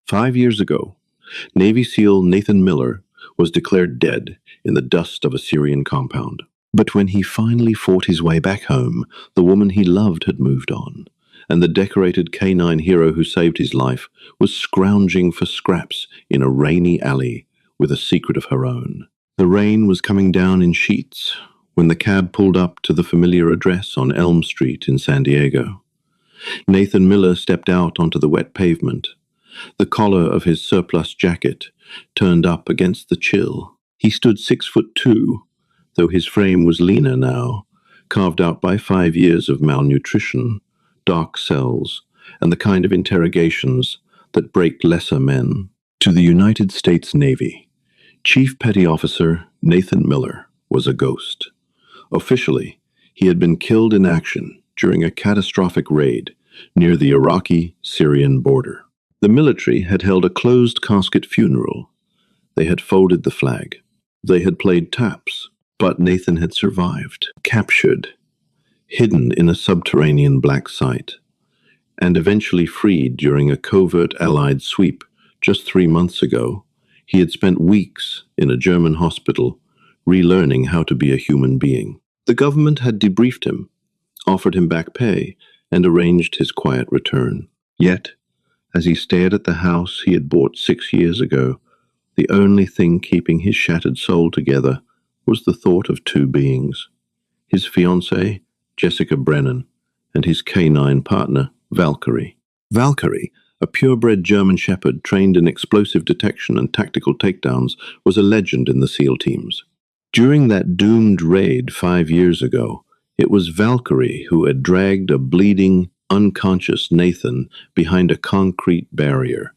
5 years ago, Navy SEAL Nathan Miller was declared dead in the dust of a Syrian compound. But when he finally fought his way back home, the woman he loved had moved on, and the decorated canine hero who saved his life was scrounging for scraps in a rainy alley with a secret of her own. The rain was coming down in sheets when the cab pulled up to the familiar address on Elm Street in San Diego. Nathan Miller stepped out onto the wet pavement. The collar of his surplus jacket turned up against the chill. He stood 6'2", though his frame was leaner now, carved out by 5 years of malnutrition, dark cells, and the kind of interrogations that break lesser men. To the United States Navy, Chief Petty Officer Nathan Miller was a ghost. Officially, he had been killed in action during a catastrophic raid near the Iraqi-Syrian border. The military had held a closed-casket funeral. They had folded the flag. They had played taps, but Nathan had survived, captured, hidden in a subterranean black site, and eventually freed during a covert Allied sweep just 3 months ago. He had spent weeks in a German hospital relearning how to be a human being. The government had debriefed him, offered him back pay, and arranged his quiet return. Yet, as he stared at the house he had bought 6 years ago, the only thing keeping his shattered soul together was the thought of two beings: his fiancée, Jessica Brennan, and his canine partner, Valkyrie. Valkyrie, a purebred German shepherd trained in explosive detection and tactical takedowns, was a legend in the SEAL teams. During that doomed raid 5 years ago, it was Valkyrie who had dragged a bleeding, unconscious Nathan behind a concrete barrier,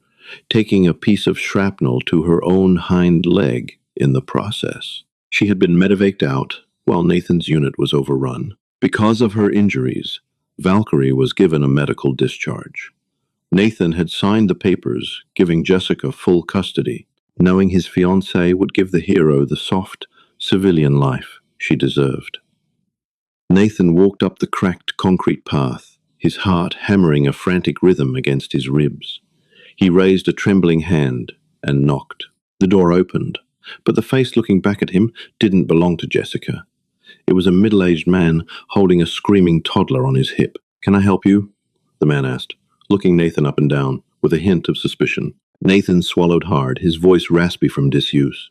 taking a piece of shrapnel to her own hind leg in the process. She had been medevaced out while Nathan's unit was overrun. Because of her injuries, Valkyrie was given a medical discharge. Nathan had signed the papers giving Jessica full custody, knowing his fiancée would give the hero the soft, civilian life she deserved. Nathan walked up the cracked concrete path, his heart hammering a frantic rhythm against his ribs. He raised a trembling hand and knocked. The door opened, but the face looking back at him didn't belong to Jessica. It was a middle-aged man holding a screaming toddler on his hip. "Can I help you?" the man asked, looking Nathan up and down with a hint of suspicion. Nathan swallowed hard, his voice raspy from disuse.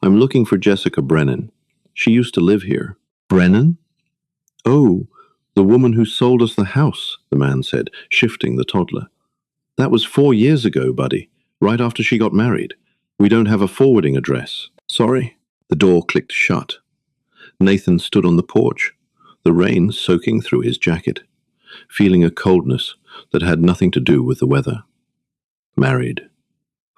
"I'm looking for Jessica Brennan. She used to live here." "Brennan? Oh, the woman who sold us the house," the man said, shifting the toddler. "That was 4 years ago, buddy, right after she got married. We don't have a forwarding address. Sorry." The door clicked shut. Nathan stood on the porch, the rain soaking through his jacket, feeling a coldness that had nothing to do with the weather. Married.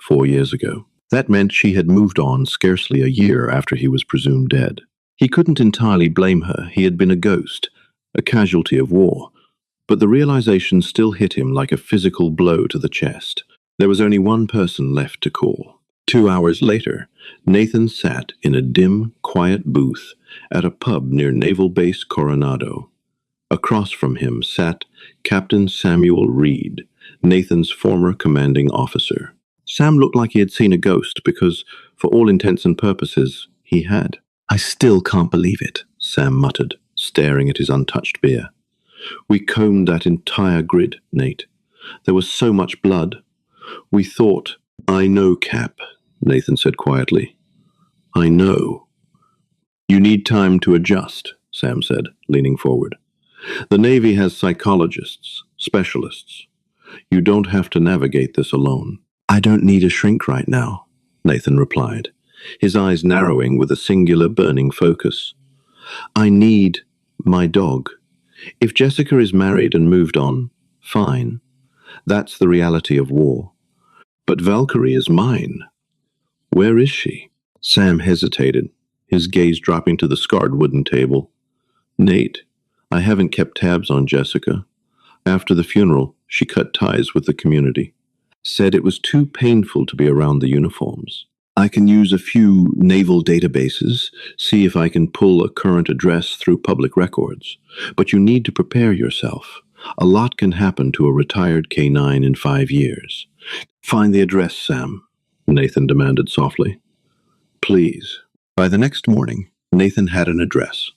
4 years ago. That meant she had moved on scarcely a year after he was presumed dead. He couldn't entirely blame her. He had been a ghost, a casualty of war, but the realization still hit him like a physical blow to the chest. There was only one person left to call. 2 hours later, Nathan sat in a dim, quiet booth at a pub near Naval Base Coronado. Across from him sat Captain Samuel Reed, Nathan's former commanding officer. Sam looked like he had seen a ghost because, for all intents and purposes, he had. "I still can't believe it," Sam muttered, staring at his untouched beer. "We combed that entire grid, Nate. There was so much blood. We thought—" "I know, Cap," Nathan said quietly. "I know." "You need time to adjust," Sam said, leaning forward. "The Navy has psychologists, specialists. You don't have to navigate this alone." "I don't need a shrink right now," Nathan replied, his eyes narrowing with a singular burning focus. "I need my dog. If Jessica is married and moved on, fine. That's the reality of war. But Valkyrie is mine. Where is she?" Sam hesitated, his gaze dropping to the scarred wooden table. "Nate, I haven't kept tabs on Jessica. After the funeral, she cut ties with the community. Said it was too painful to be around the uniforms. I can use a few naval databases, see if I can pull a current address through public records. But you need to prepare yourself. A lot can happen to a retired K-9 in 5 years. Find the address, Sam, Nathan demanded softly. Please. By the next morning, Nathan had an address.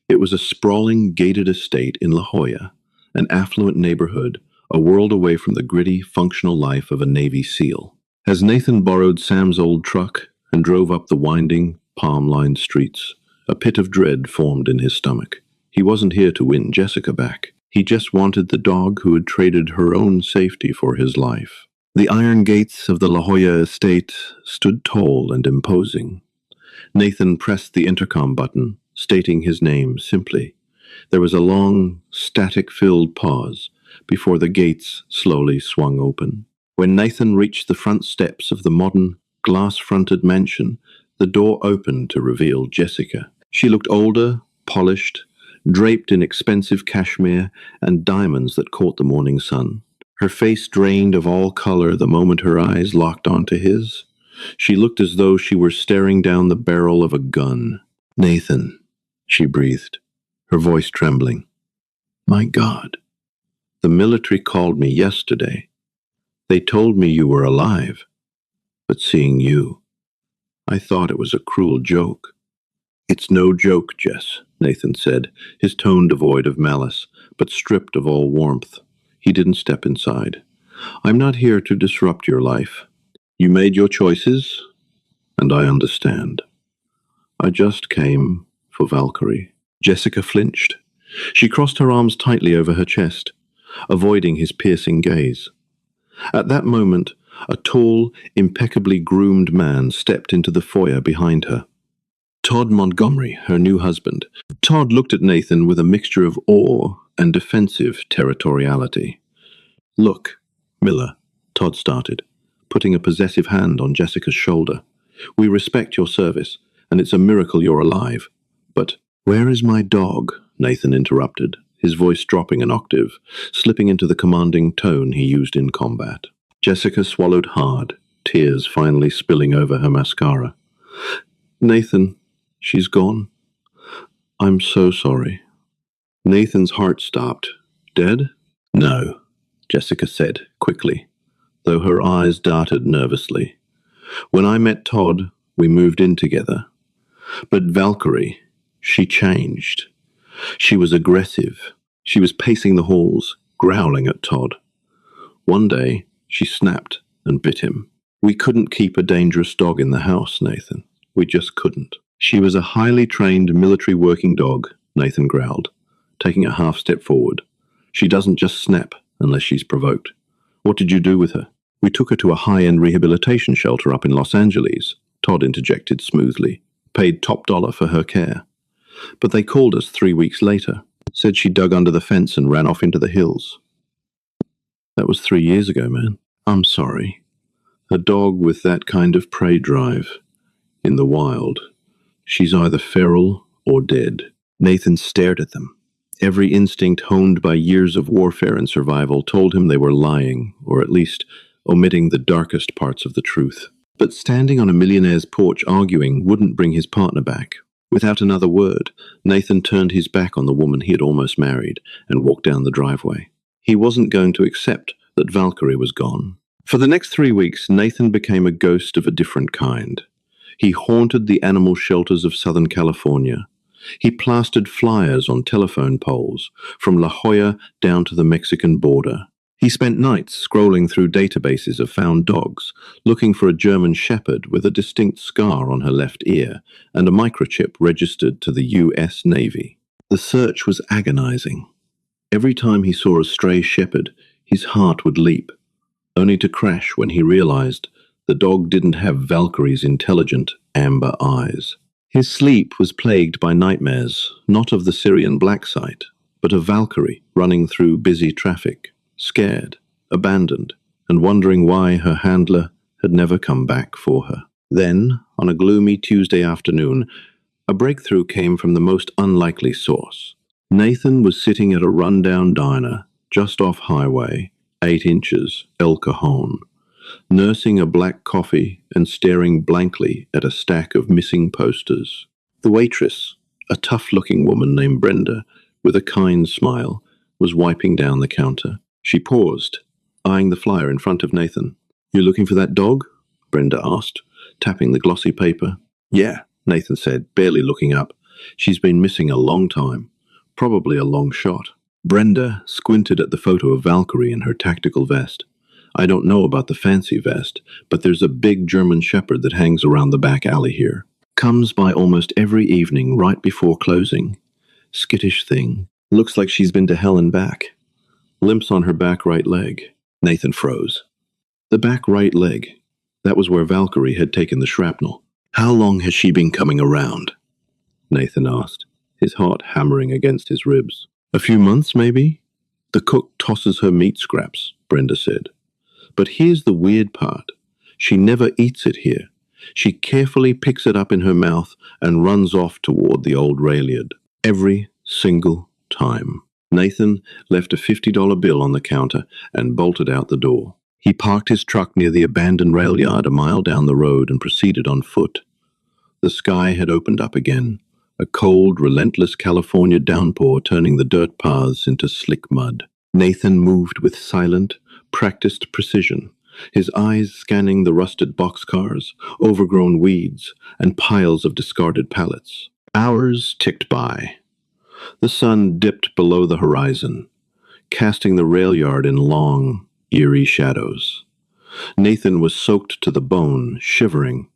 It was a sprawling, gated estate in La Jolla, an affluent neighborhood, a world away from the gritty, functional life of a Navy SEAL. As Nathan borrowed Sam's old truck and drove up the winding, palm-lined streets, a pit of dread formed in his stomach. He wasn't here to win Jessica back. He just wanted the dog who had traded her own safety for his life. The iron gates of the La Jolla estate stood tall and imposing. Nathan pressed the intercom button, stating his name simply. There was a long, static-filled pause before the gates slowly swung open. When Nathan reached the front steps of the modern, glass-fronted mansion, the door opened to reveal Jessica. She looked older, polished, draped in expensive cashmere and diamonds that caught the morning sun. Her face drained of all color the moment her eyes locked onto his. She looked as though she were staring down the barrel of a gun. "Nathan," she breathed, her voice trembling. "My God. The military called me yesterday. They told me you were alive. But seeing you, I thought it was a cruel joke." "It's no joke, Jess," Nathan said, his tone devoid of malice, but stripped of all warmth. He didn't step inside. "I'm not here to disrupt your life. You made your choices, and I understand. I just came for Valkyrie." Jessica flinched. She crossed her arms tightly over her chest, avoiding his piercing gaze. At that moment, a tall, impeccably groomed man stepped into the foyer behind her. Todd Montgomery, her new husband. Todd looked at Nathan with a mixture of awe and defensive territoriality. "Look, Miller," Todd started, putting a possessive hand on Jessica's shoulder. "We respect your service, and it's a miracle you're alive. But where is my dog?" Nathan interrupted, his voice dropping an octave, slipping into the commanding tone he used in combat. Jessica swallowed hard, tears finally spilling over her mascara. "Nathan, she's gone. I'm so sorry." Nathan's heart stopped. "Dead?" "No," Jessica said, quickly, though her eyes darted nervously. "When I met Todd, we moved in together. But Valkyrie, she changed. She was aggressive. She was pacing the halls, growling at Todd. One day, she snapped and bit him. We couldn't keep a dangerous dog in the house, Nathan. We just couldn't." "She was a highly trained military working dog," Nathan growled, taking a half step forward. "She doesn't just snap unless she's provoked. What did you do with her?" "We took her to a high-end rehabilitation shelter up in Los Angeles," Todd interjected smoothly. "Paid top dollar for her care. But they called us 3 weeks later. Said she dug under the fence and ran off into the hills." "That was 3 years ago, man. I'm sorry. A dog with that kind of prey drive. In the wild. She's either feral or dead." Nathan stared at them. Every instinct honed by years of warfare and survival told him they were lying, or at least omitting the darkest parts of the truth. But standing on a millionaire's porch arguing wouldn't bring his partner back. Without another word, Nathan turned his back on the woman he had almost married and walked down the driveway. He wasn't going to accept that Valkyrie was gone. For the next 3 weeks, Nathan became a ghost of a different kind. He haunted the animal shelters of Southern California. He plastered flyers on telephone poles, from La Jolla down to the Mexican border. He spent nights scrolling through databases of found dogs, looking for a German shepherd with a distinct scar on her left ear and a microchip registered to the U.S. Navy. The search was agonizing. Every time he saw a stray shepherd, his heart would leap, only to crash when he realized the dog didn't have Valkyrie's intelligent amber eyes. His sleep was plagued by nightmares, not of the Syrian black site, but of Valkyrie running through busy traffic, scared, abandoned, and wondering why her handler had never come back for her. Then, on a gloomy Tuesday afternoon, a breakthrough came from the most unlikely source. Nathan was sitting at a rundown diner just off Highway 8 inches, El Cajon, nursing a black coffee and staring blankly at a stack of missing posters. The waitress, a tough-looking woman named Brenda, with a kind smile, was wiping down the counter. She paused, eyeing the flyer in front of Nathan. "You looking for that dog?" Brenda asked, tapping the glossy paper. "Yeah," Nathan said, barely looking up. "She's been missing a long time. Probably a long shot." Brenda squinted at the photo of Valkyrie in her tactical vest. "I don't know about the fancy vest, but there's a big German shepherd that hangs around the back alley here. Comes by almost every evening right before closing. Skittish thing. Looks like she's been to hell and back. Limps on her back right leg." Nathan froze. The back right leg. That was where Valkyrie had taken the shrapnel. "How long has she been coming around?" Nathan asked, his heart hammering against his ribs. "A few months, maybe?" "The cook tosses her meat scraps," Brenda said. "But here's the weird part. She never eats it here. She carefully picks it up in her mouth and runs off toward the old railyard. Every single time." Nathan left a $50 bill on the counter and bolted out the door. He parked his truck near the abandoned rail yard a mile down the road and proceeded on foot. The sky had opened up again, a cold, relentless California downpour turning the dirt paths into slick mud. Nathan moved with silent, practiced precision, his eyes scanning the rusted boxcars, overgrown weeds, and piles of discarded pallets. Hours ticked by. The sun dipped below the horizon, casting the rail yard in long, eerie shadows. Nathan was soaked to the bone, shivering,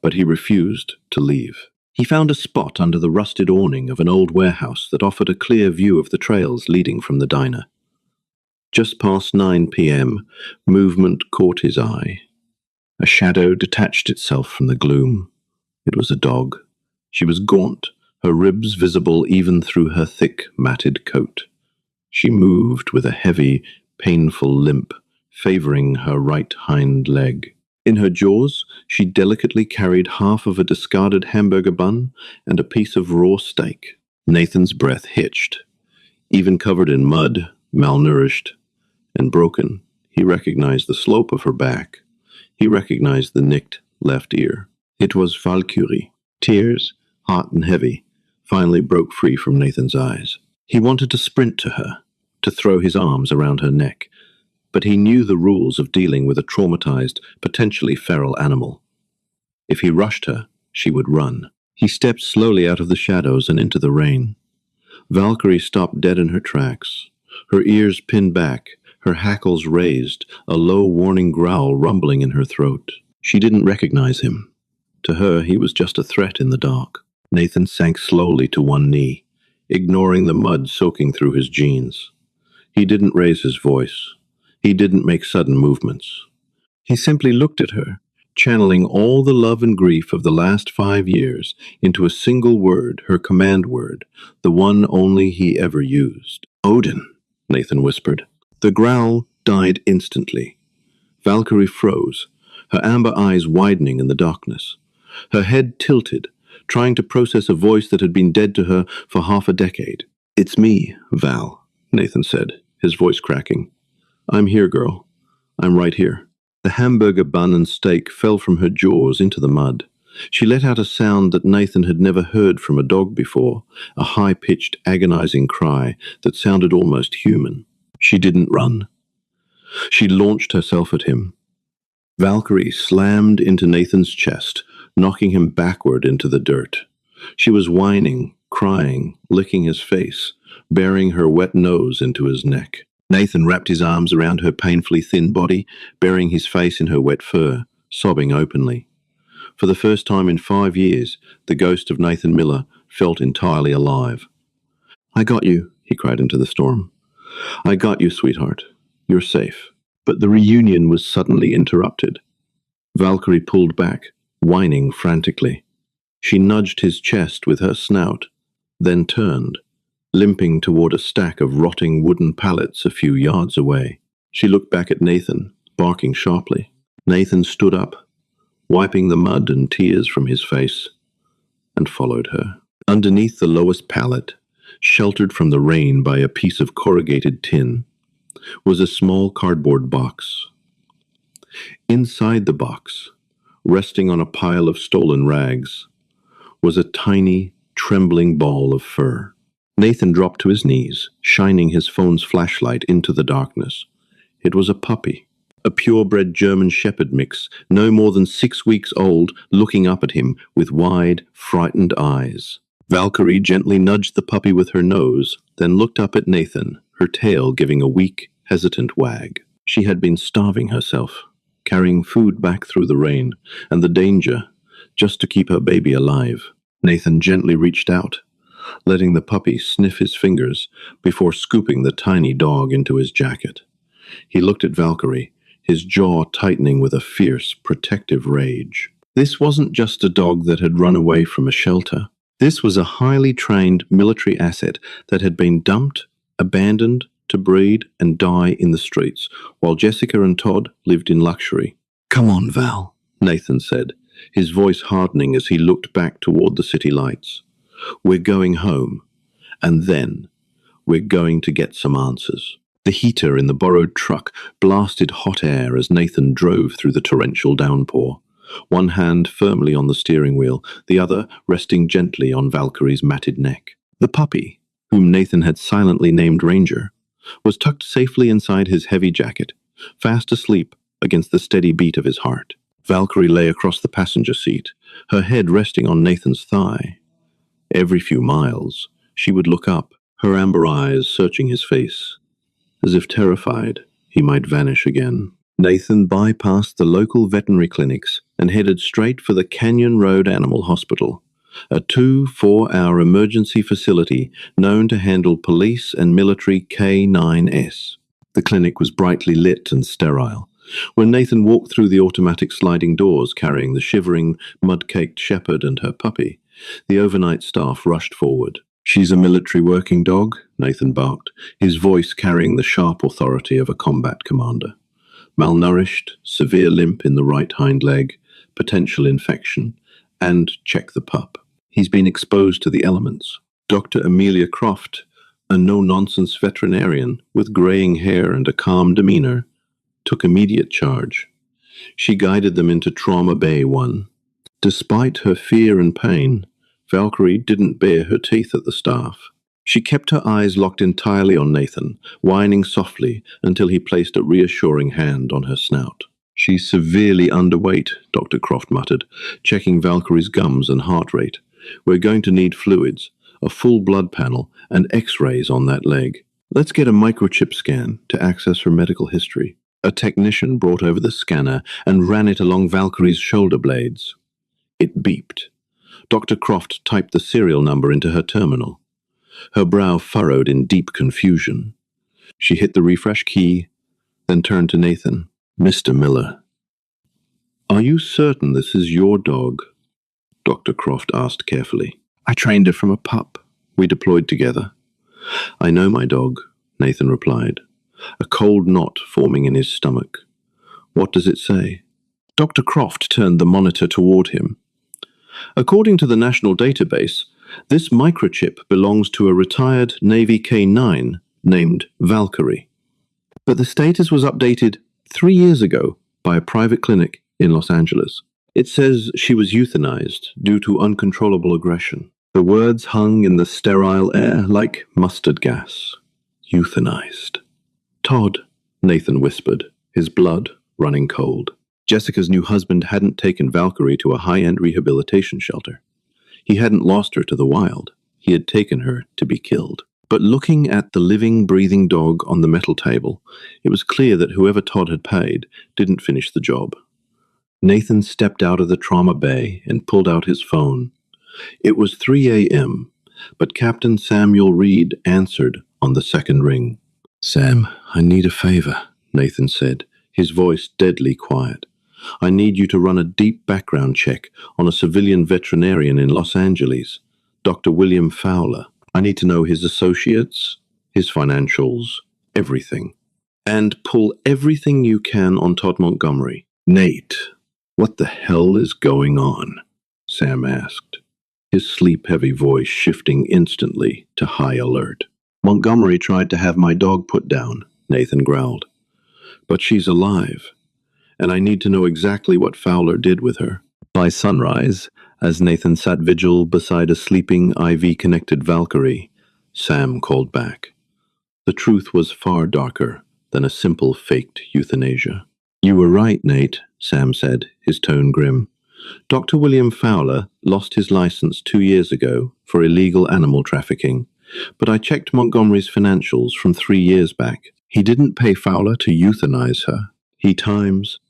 but he refused to leave. He found a spot under the rusted awning of an old warehouse that offered a clear view of the trails leading from the diner. Just past 9 p.m., movement caught his eye. A shadow detached itself from the gloom. It was a dog. She was gaunt, her ribs visible even through her thick, matted coat. She moved with a heavy, painful limp, favoring her right hind leg. In her jaws, she delicately carried half of a discarded hamburger bun and a piece of raw steak. Nathan's breath hitched. Even covered in mud, malnourished, and broken, he recognized the slope of her back. He recognized the nicked left ear. It was Valkyrie. Tears, hot and heavy, finally broke free from Nathan's eyes. He wanted to sprint to her, to throw his arms around her neck, but he knew the rules of dealing with a traumatized, potentially feral animal. If he rushed her, she would run. He stepped slowly out of the shadows and into the rain. Valkyrie stopped dead in her tracks, her ears pinned back, her hackles raised, a low warning growl rumbling in her throat. She didn't recognize him. To her, he was just a threat in the dark. Nathan sank slowly to one knee, ignoring the mud soaking through his jeans. He didn't raise his voice. He didn't make sudden movements. He simply looked at her, channeling all the love and grief of the last 5 years into a single word, her command word, the one only he ever used. "Odin," Nathan whispered. The growl died instantly. Valkyrie froze, her amber eyes widening in the darkness. Her head tilted, trying to process a voice that had been dead to her for half a decade. "It's me, Val," Nathan said, his voice cracking. "I'm here, girl. I'm right here." The hamburger bun and steak fell from her jaws into the mud. She let out a sound that Nathan had never heard from a dog before, a high-pitched, agonizing cry that sounded almost human. She didn't run. She launched herself at him. Valkyrie slammed into Nathan's chest, knocking him backward into the dirt. She was whining, crying, licking his face, burying her wet nose into his neck. Nathan wrapped his arms around her painfully thin body, burying his face in her wet fur, sobbing openly. For the first time in 5 years, the ghost of Nathan Miller felt entirely alive. "I got you," he cried into the storm. "I got you, sweetheart. You're safe." But the reunion was suddenly interrupted. Valkyrie pulled back, whining frantically. She nudged his chest with her snout, then turned, limping toward a stack of rotting wooden pallets a few yards away. She looked back at Nathan, barking sharply. Nathan stood up, wiping the mud and tears from his face, and followed her. Underneath the lowest pallet, sheltered from the rain by a piece of corrugated tin, was a small cardboard box. Inside the box, resting on a pile of stolen rags, was a tiny, trembling ball of fur. Nathan dropped to his knees, shining his phone's flashlight into the darkness. It was a puppy, a purebred German Shepherd mix, no more than 6 weeks old, looking up at him with wide, frightened eyes. Valkyrie gently nudged the puppy with her nose, then looked up at Nathan, her tail giving a weak, hesitant wag. She had been starving herself, carrying food back through the rain and the danger, just to keep her baby alive. Nathan gently reached out, letting the puppy sniff his fingers before scooping the tiny dog into his jacket. He looked at Valkyrie, his jaw tightening with a fierce, protective rage. This wasn't just a dog that had run away from a shelter. This was a highly trained military asset that had been dumped, abandoned to breed and die in the streets, while Jessica and Todd lived in luxury. "Come on, Val," Nathan said, his voice hardening as he looked back toward the city lights. "We're going home, and then we're going to get some answers." The heater in the borrowed truck blasted hot air as Nathan drove through the torrential downpour, one hand firmly on the steering wheel, the other resting gently on Valkyrie's matted neck. The puppy, whom Nathan had silently named Ranger, was tucked safely inside his heavy jacket, fast asleep against the steady beat of his heart. Valkyrie lay across the passenger seat, her head resting on Nathan's thigh. Every few miles, she would look up, her amber eyes searching his face, as if terrified he might vanish again. Nathan bypassed the local veterinary clinics and headed straight for the Canyon Road Animal Hospital, a 2-4-hour emergency facility known to handle police and military K9S. The clinic was brightly lit and sterile. When Nathan walked through the automatic sliding doors carrying the shivering, mud-caked shepherd and her puppy, the overnight staff rushed forward. "She's a military working dog," Nathan barked, his voice carrying the sharp authority of a combat commander. "Malnourished, severe limp in the right hind leg, potential infection, and check the pup. He's been exposed to the elements." Dr. Amelia Croft, a no-nonsense veterinarian with graying hair and a calm demeanor, took immediate charge. She guided them into Trauma Bay 1. Despite her fear and pain, Valkyrie didn't bare her teeth at the staff. She kept her eyes locked entirely on Nathan, whining softly until he placed a reassuring hand on her snout. "She's severely underweight," Dr. Croft muttered, checking Valkyrie's gums and heart rate. "We're going to need fluids, a full blood panel, and x-rays on that leg. Let's get a microchip scan to access her medical history." A technician brought over the scanner and ran it along Valkyrie's shoulder blades. It beeped. Dr. Croft typed the serial number into her terminal. Her brow furrowed in deep confusion. She hit the refresh key, then turned to Nathan. "Mr. Miller, are you certain this is your dog?" Dr. Croft asked carefully. "I trained her from a pup. We deployed together." "I know my dog," Nathan replied, a cold knot forming in his stomach. "What does it say?" Dr. Croft turned the monitor toward him. "According to the national database, this microchip belongs to a retired Navy K9 named Valkyrie. But the status was updated 3 years ago by a private clinic in Los Angeles. It says she was euthanized due to uncontrollable aggression." The words hung in the sterile air like mustard gas. "Euthanized." "Todd," Nathan whispered, his blood running cold. Jessica's new husband hadn't taken Valkyrie to a high-end rehabilitation shelter. He hadn't lost her to the wild. He had taken her to be killed. But looking at the living, breathing dog on the metal table, it was clear that whoever Todd had paid didn't finish the job. Nathan stepped out of the trauma bay and pulled out his phone. It was 3 a.m., but Captain Samuel Reed answered on the second ring. "Sam, I need a favor," Nathan said, his voice deadly quiet. "I need you to run a deep background check on a civilian veterinarian in Los Angeles, Dr. William Fowler. I need to know his associates, his financials, everything. And pull everything you can on Todd Montgomery." "Nate, what the hell is going on?" Sam asked, his sleep-heavy voice shifting instantly to high alert. "Montgomery tried to have my dog put down," Nathan growled. "But she's alive, and I need to know exactly what Fowler did with her." By sunrise, as Nathan sat vigil beside a sleeping IV-connected Valkyrie, Sam called back. The truth was far darker than a simple faked euthanasia. You were right, Nate, Sam said, his tone grim. Dr. William Fowler lost his license 2 years ago for illegal animal trafficking, but I checked Montgomery's financials from 3 years back. He didn't pay Fowler to euthanize her. He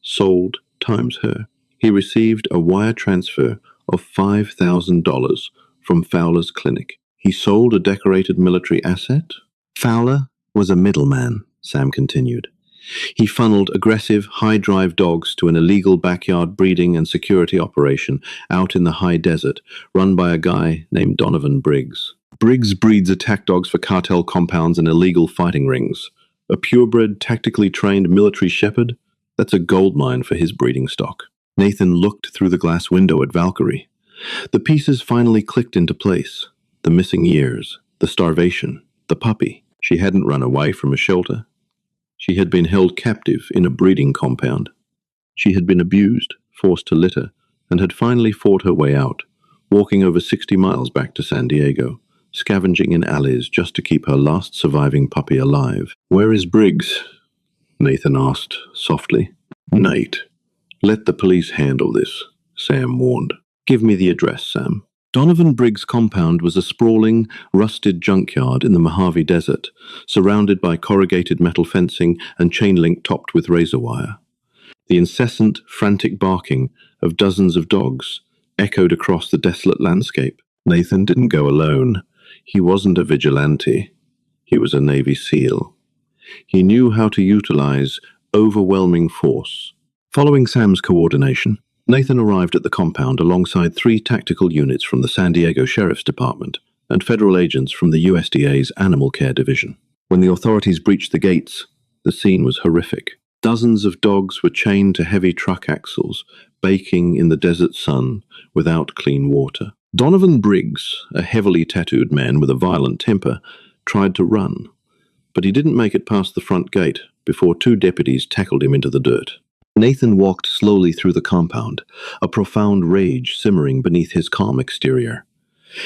sold times her. He received a wire transfer of $5,000 from Fowler's clinic. He sold a decorated military asset? Fowler was a middleman, Sam continued. He funneled aggressive, high-drive dogs to an illegal backyard breeding and security operation out in the high desert, run by a guy named Donovan Briggs. Briggs breeds attack dogs for cartel compounds and illegal fighting rings. A purebred, tactically trained military shepherd? That's a goldmine for his breeding stock. Nathan looked through the glass window at Valkyrie. The pieces finally clicked into place. The missing years, the starvation, the puppy. She hadn't run away from a shelter. She had been held captive in a breeding compound. She had been abused, forced to litter, and had finally fought her way out, walking over 60 miles back to San Diego, scavenging in alleys just to keep her last surviving puppy alive. Where is Briggs? Nathan asked softly. Nate, let the police handle this, Sam warned. Give me the address, Sam. Donovan Briggs' compound was a sprawling, rusted junkyard in the Mojave Desert, surrounded by corrugated metal fencing and chain link topped with razor wire. The incessant, frantic barking of dozens of dogs echoed across the desolate landscape. Nathan didn't go alone. He wasn't a vigilante. He was a Navy SEAL. He knew how to utilize overwhelming force. Following Sam's coordination, Nathan arrived at the compound alongside 3 tactical units from the San Diego Sheriff's Department and federal agents from the USDA's Animal Care Division. When the authorities breached the gates, the scene was horrific. Dozens of dogs were chained to heavy truck axles, baking in the desert sun without clean water. Donovan Briggs, a heavily tattooed man with a violent temper, tried to run, but he didn't make it past the front gate before 2 deputies tackled him into the dirt. Nathan walked slowly through the compound, a profound rage simmering beneath his calm exterior.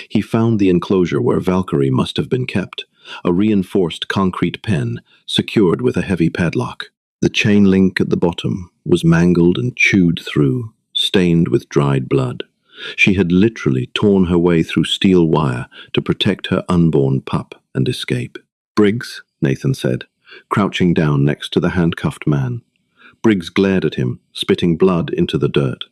He found the enclosure where Valkyrie must have been kept, a reinforced concrete pen secured with a heavy padlock. The chain link at the bottom was mangled and chewed through, stained with dried blood. She had literally torn her way through steel wire to protect her unborn pup and escape. Briggs, Nathan said, crouching down next to the handcuffed man. Briggs glared at him, spitting blood into the dirt.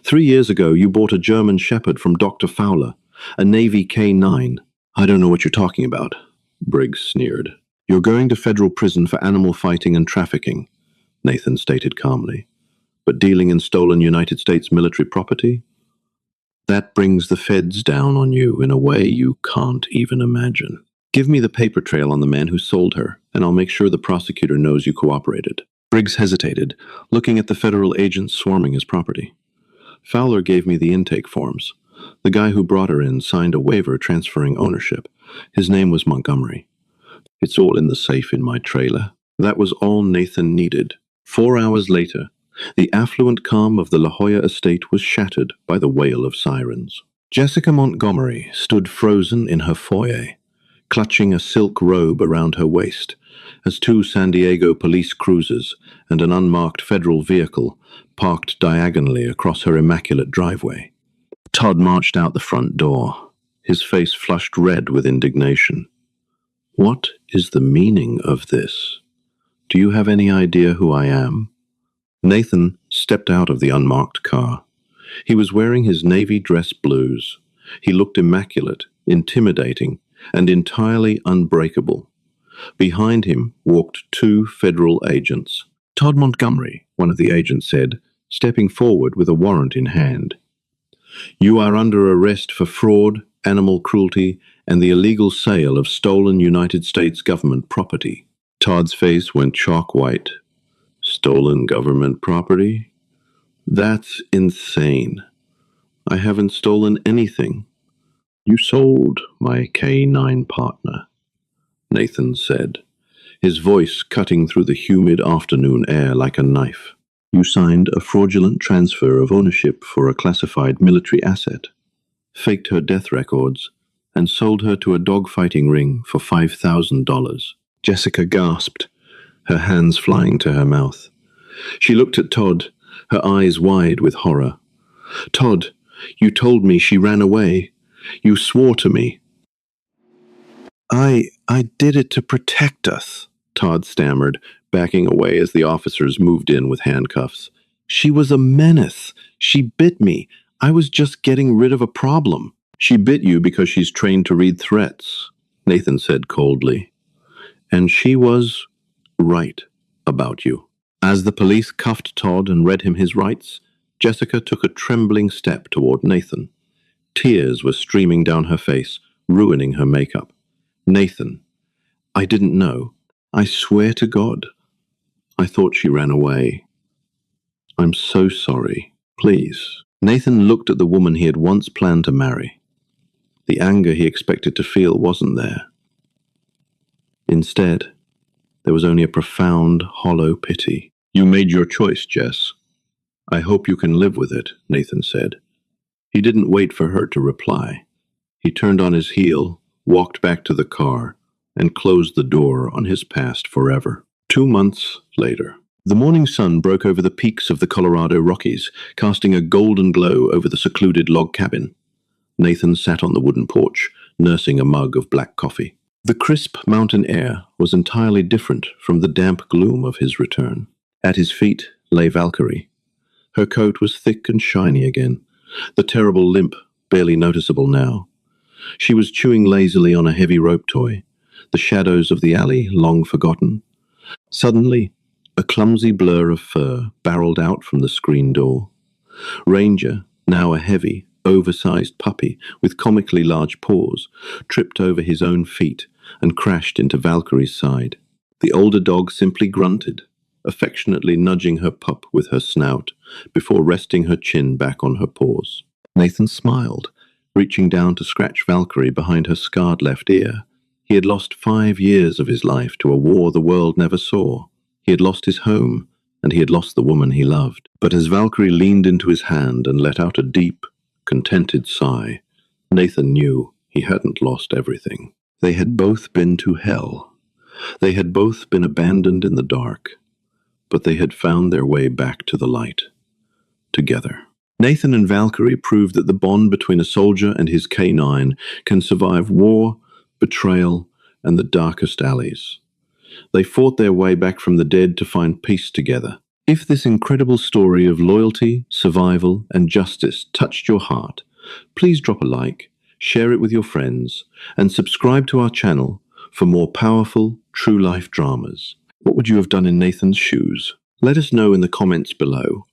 3 years ago, you bought a German Shepherd from Dr. Fowler, a Navy K9. I don't know what you're talking about, Briggs sneered. You're going to federal prison for animal fighting and trafficking, Nathan stated calmly. But dealing in stolen United States military property? That brings the feds down on you in a way you can't even imagine. Give me the paper trail on the man who sold her, and I'll make sure the prosecutor knows you cooperated. Briggs hesitated, looking at the federal agents swarming his property. Fowler gave me the intake forms. The guy who brought her in signed a waiver transferring ownership. His name was Montgomery. It's all in the safe in my trailer. That was all Nathan needed. 4 hours later, the affluent calm of the La Jolla estate was shattered by the wail of sirens. Jessica Montgomery stood frozen in her foyer, clutching a silk robe around her waist, as 2 San Diego police cruisers and an unmarked federal vehicle parked diagonally across her immaculate driveway. Todd marched out the front door, his face flushed red with indignation. What is the meaning of this? Do you have any idea who I am? Nathan stepped out of the unmarked car. He was wearing his navy dress blues. He looked immaculate, intimidating, and entirely unbreakable. Behind him walked 2 federal agents. Todd Montgomery, one of the agents said, stepping forward with a warrant in hand. You are under arrest for fraud, animal cruelty, and the illegal sale of stolen United States government property. Todd's face went chalk white. Stolen government property? That's insane. I haven't stolen anything. You sold my K9 partner, Nathan said, his voice cutting through the humid afternoon air like a knife. You signed a fraudulent transfer of ownership for a classified military asset, faked her death records, and sold her to a dogfighting ring for $5,000. Jessica gasped, her hands flying to her mouth. She looked at Todd, her eyes wide with horror. Todd, you told me she ran away. You swore to me. I did it to protect us, Todd stammered, backing away as the officers moved in with handcuffs. She was a menace. She bit me. I was just getting rid of a problem. She bit you because she's trained to read threats, Nathan said coldly. And she was right about you. As the police cuffed Todd and read him his rights, Jessica took a trembling step toward Nathan. Tears were streaming down her face, ruining her makeup. Nathan, I didn't know. I swear to God. I thought she ran away. I'm so sorry. Please. Nathan looked at the woman he had once planned to marry. The anger he expected to feel wasn't there. Instead, there was only a profound, hollow pity. You made your choice, Jess. I hope you can live with it, Nathan said. He didn't wait for her to reply. He turned on his heel, walked back to the car, and closed the door on his past forever. 2 months later, the morning sun broke over the peaks of the Colorado Rockies, casting a golden glow over the secluded log cabin. Nathan sat on the wooden porch, nursing a mug of black coffee. The crisp mountain air was entirely different from the damp gloom of his return. At his feet lay Valkyrie. Her coat was thick and shiny again, the terrible limp barely noticeable now. She was chewing lazily on a heavy rope toy, the shadows of the alley long forgotten. Suddenly, a clumsy blur of fur barreled out from the screen door. Ranger, now a heavy, oversized puppy with comically large paws, tripped over his own feet and crashed into Valkyrie's side. The older dog simply grunted, affectionately nudging her pup with her snout before resting her chin back on her paws. Nathan smiled, reaching down to scratch Valkyrie behind her scarred left ear. He had lost 5 years of his life to a war the world never saw. He had lost his home, and he had lost the woman he loved. But as Valkyrie leaned into his hand and let out a deep, contented sigh, Nathan knew he hadn't lost everything. They had both been to hell. They had both been abandoned in the dark, but they had found their way back to the light, together. Nathan and Valkyrie proved that the bond between a soldier and his K9 can survive war, betrayal, and the darkest alleys. They fought their way back from the dead to find peace together. If this incredible story of loyalty, survival, and justice touched your heart, please drop a like, share it with your friends, and subscribe to our channel for more powerful, true-life dramas. What would you have done in Nathan's shoes? Let us know in the comments below.